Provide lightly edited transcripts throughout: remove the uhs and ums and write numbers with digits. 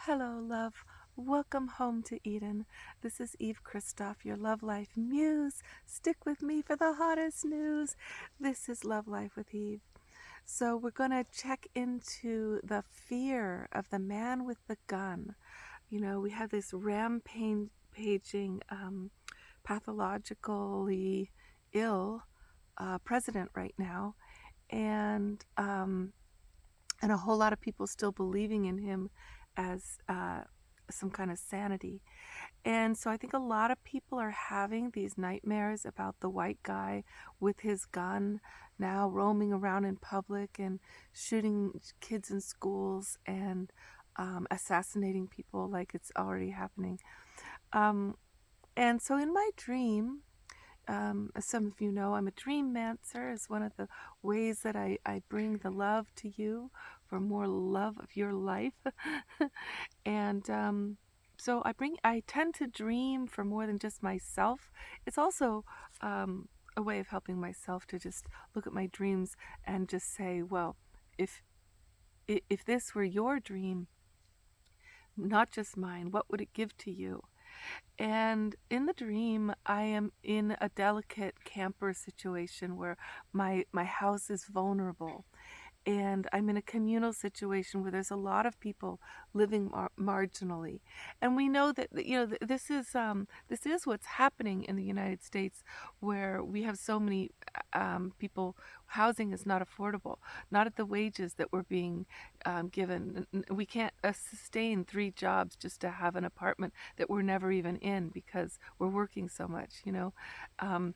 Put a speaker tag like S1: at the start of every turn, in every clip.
S1: Hello, love. Welcome home to Eden. This is Eve Christoph, your Love Life Muse. Stick with me for the hottest news. This is Love Life with Eve. So, we're going to check into the fear of the man with the gun. You know, we have this rampaging, pathologically ill president right now, and a whole lot of people still believing in him as some kind of sanity. And so I think a lot of people are having these nightmares about the white guy with his gun now roaming around in public and shooting kids in schools and assassinating people like it's already happening. Um, and so in my dream, as some of you know, I'm a dreammancer. Is one of the ways that I bring the love to you for more love of your life. And so I tend to dream for more than just myself. It's also a way of helping myself to just look at my dreams and just say, well, if if this were your dream, not just mine, what would it give to you? And in the dream, I am in a delicate camper situation where my house is vulnerable, and I'm in a communal situation where there's a lot of people living marginally, and we know that this is what's happening in the United States, where we have so many people. Housing is not affordable, not at the wages that we're being given. We can't sustain 3 jobs just to have an apartment that we're never even in because we're working so much, um,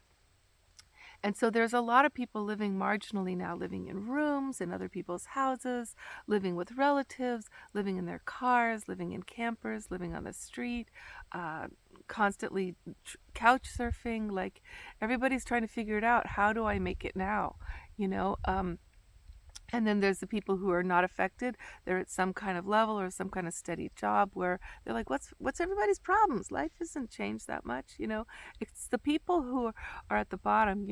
S1: and so there's a lot of people living marginally now, living in rooms in other people's houses, living with relatives, living in their cars, living in campers, living on the street, uh, constantly couch surfing. Like everybody's trying to figure it out. How do I make it now? You know, and then there's the people who are not affected. They're at some kind of level or some kind of steady job where they're like, what's everybody's problems? Life hasn't changed that much, It's the people who are at the bottom,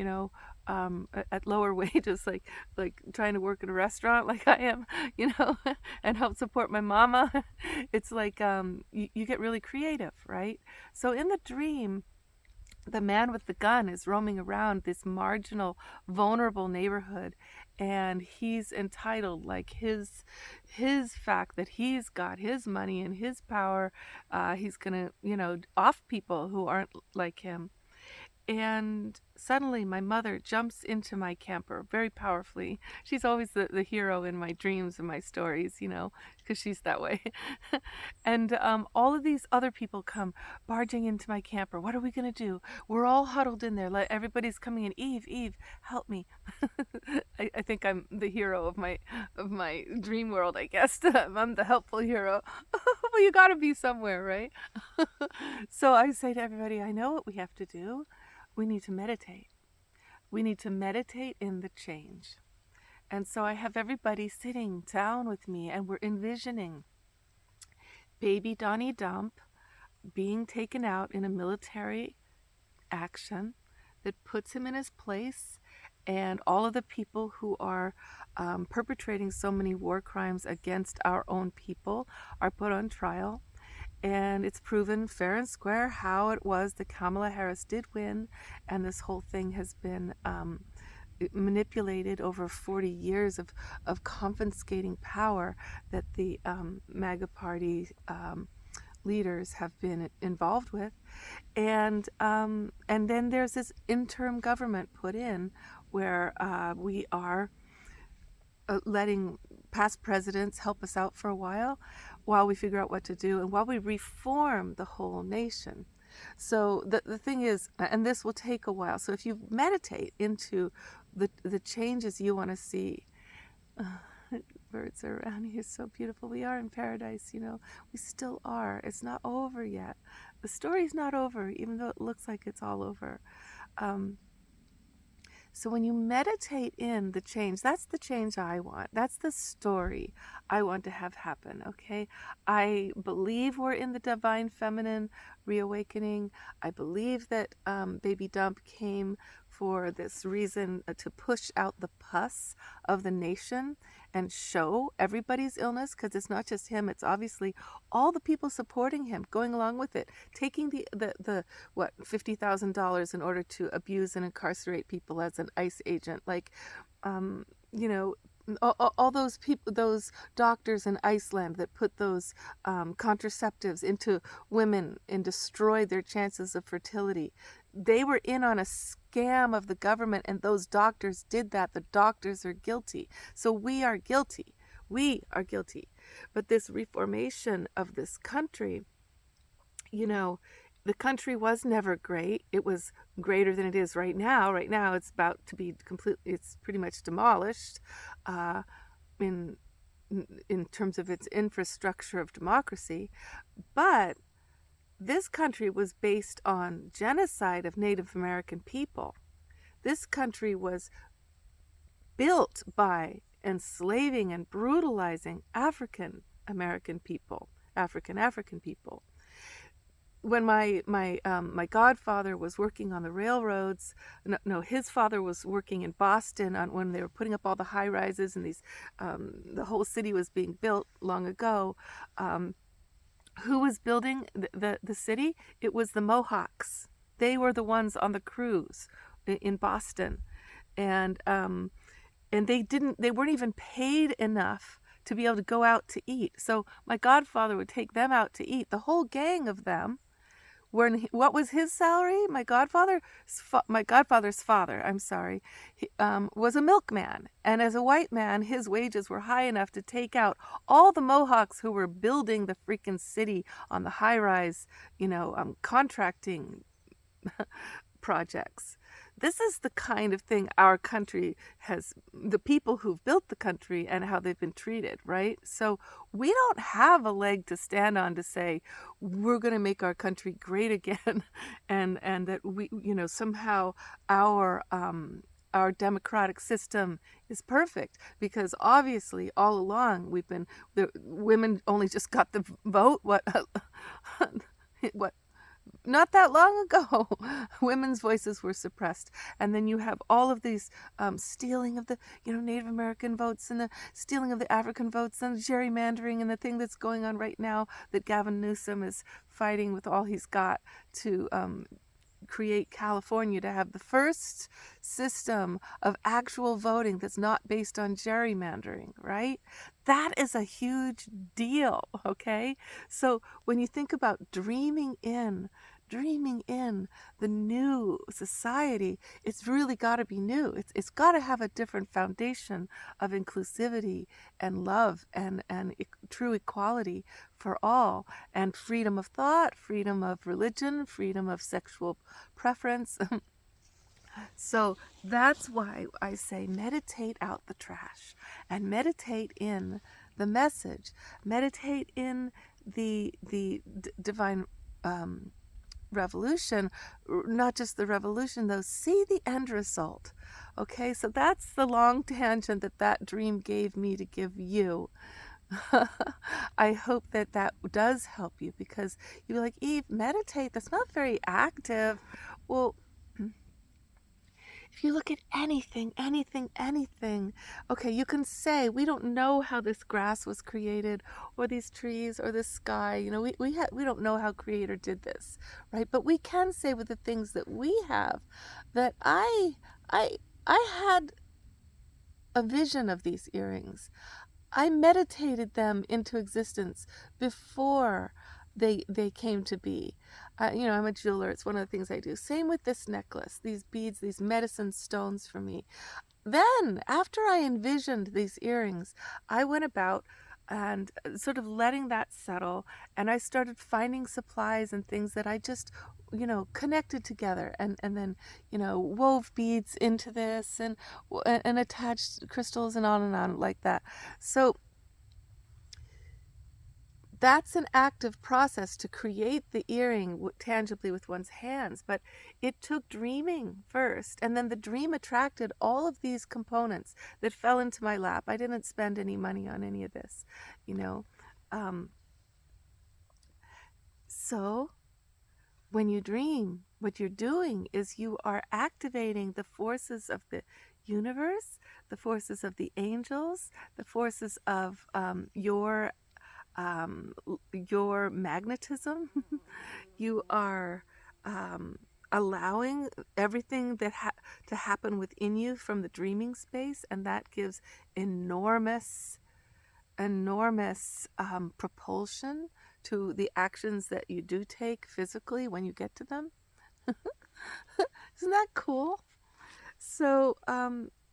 S1: at lower wages, like trying to work in a restaurant like I am, and help support my mama. It's like you get really creative, right? So in the dream, the man with the gun is roaming around this marginal, vulnerable neighborhood, and he's entitled, like his fact that he's got his money and his power. He's gonna, off people who aren't like him. And suddenly my mother jumps into my camper very powerfully. She's always the hero in my dreams and my stories, because she's that way. And all of these other people come barging into my camper. What are we going to do? We're all huddled in there. Like everybody's coming in. Eve, help me. I think I'm the hero of my dream world, I guess. I'm the helpful hero. Well, you got to be somewhere, right? So I say to everybody, I know what we have to do. We need to meditate. We need to meditate in the change. And so I have everybody sitting down with me, and we're envisioning baby Donnie Dump being taken out in a military action that puts him in his place, and all of the people who are perpetrating so many war crimes against our own people are put on trial. And it's proven fair and square how it was that Kamala Harris did win, and this whole thing has been manipulated over 40 years of confiscating power that the MAGA party leaders have been involved with. And then there's this interim government put in where we are letting past presidents help us out for a while we figure out what to do and while we reform the whole nation. So the thing is, and this will take a while, so if you meditate into the changes you want to see, birds are around here so beautiful. We are in paradise, we still are. It's not over yet. The story's not over, even though it looks like it's all over. So when you meditate in the change, that's the change I want. That's the story I want to have happen, okay? I believe we're in the divine feminine reawakening. I believe that Baby Dump came for this reason, to push out the pus of the nation and show everybody's illness, because it's not just him, it's obviously all the people supporting him, going along with it, taking the what, $50,000 in order to abuse and incarcerate people as an ICE agent, like, you know, all those people, those doctors in Iceland that put those contraceptives into women and destroyed their chances of fertility. They were in on a scam of the government, and those doctors did that. The doctors are guilty. So we are guilty. We are guilty. But this reformation of this country, you know, the country was never great. It was greater than it is right now. Right now, it's about to be completely, it's pretty much demolished uh, in in terms of its infrastructure of democracy. But this country was based on genocide of Native American people. This country was built by enslaving and brutalizing African American people, African people. When my godfather was working on the railroads, no, his father was working in Boston on when they were putting up all the high rises and these, the whole city was being built long ago. Who was building the city? It was the Mohawks. They were the ones on the crews in Boston, and they weren't even paid enough to be able to go out to eat. So my godfather would take them out to eat, the whole gang of them. What was his salary? My godfather's father, I'm sorry, was a milkman, and as a white man, his wages were high enough to take out all the Mohawks who were building the freaking city on the high rise, contracting projects. This is the kind of thing our country has, the people who've built the country and how they've been treated, right? So we don't have a leg to stand on to say we're going to make our country great again, and that we, somehow our democratic system is perfect, because obviously all along the women only just got the vote, what what, not that long ago. Women's voices were suppressed, and then you have all of these stealing of the Native American votes, and the stealing of the African votes, and the gerrymandering, and the thing that's going on right now that Gavin Newsom is fighting with all he's got to create California to have the first system of actual voting that's not based on gerrymandering, right? That is a huge deal, okay? So when you think about dreaming in the new society, it's really got to be new. It's got to have a different foundation of inclusivity and love and true equality for all, and freedom of thought, freedom of religion, freedom of sexual preference. So that's why I say meditate out the trash and meditate in the message, meditate in the divine revolution, not just the revolution though, see the end result. Okay, so that's the long tangent that dream gave me to give you. I hope that does help you, because you're like, Eve, meditate, that's not very active. Well, if you look at anything, okay, you can say, we don't know how this grass was created, or these trees, or this sky. We don't know how Creator did this, right? But we can say with the things that we have that I had a vision of these earrings. I meditated them into existence before they came to be. I'm a jeweler. It's one of the things I do. Same with this necklace, these beads, these medicine stones for me. Then, after I envisioned these earrings, I went about and sort of letting that settle, and I started finding supplies and things that I just, connected together, and then, wove beads into this, and attached crystals, and on like that. So that's an active process to create the earring tangibly with one's hands, but it took dreaming first, and then the dream attracted all of these components that fell into my lap. I didn't spend any money on any of this, So when you dream, what you're doing is you are activating the forces of the universe, the forces of the angels, the forces of your magnetism. You are allowing everything to happen within you from the dreaming space, and that gives enormous, enormous propulsion to the actions that you do take physically when you get to them. Isn't that cool? So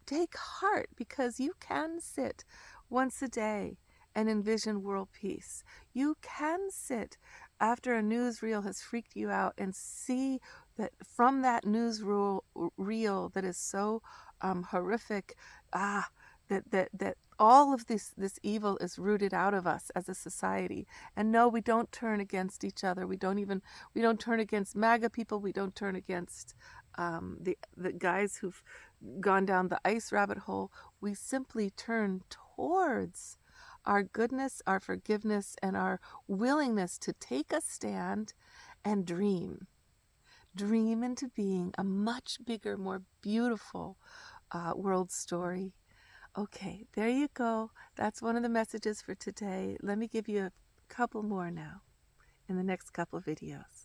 S1: take heart, because you can sit once a day and envision world peace. You can sit after a newsreel has freaked you out and see that from that reel that is so horrific, that all of this evil is rooted out of us as a society. And no, we don't turn against each other. We don't turn against MAGA people. We don't turn against the guys who've gone down the ice rabbit hole. We simply turn towards our goodness, our forgiveness, and our willingness to take a stand and dream. Dream into being a much bigger, more beautiful world story. Okay, there you go. That's one of the messages for today. Let me give you a couple more now in the next couple of videos.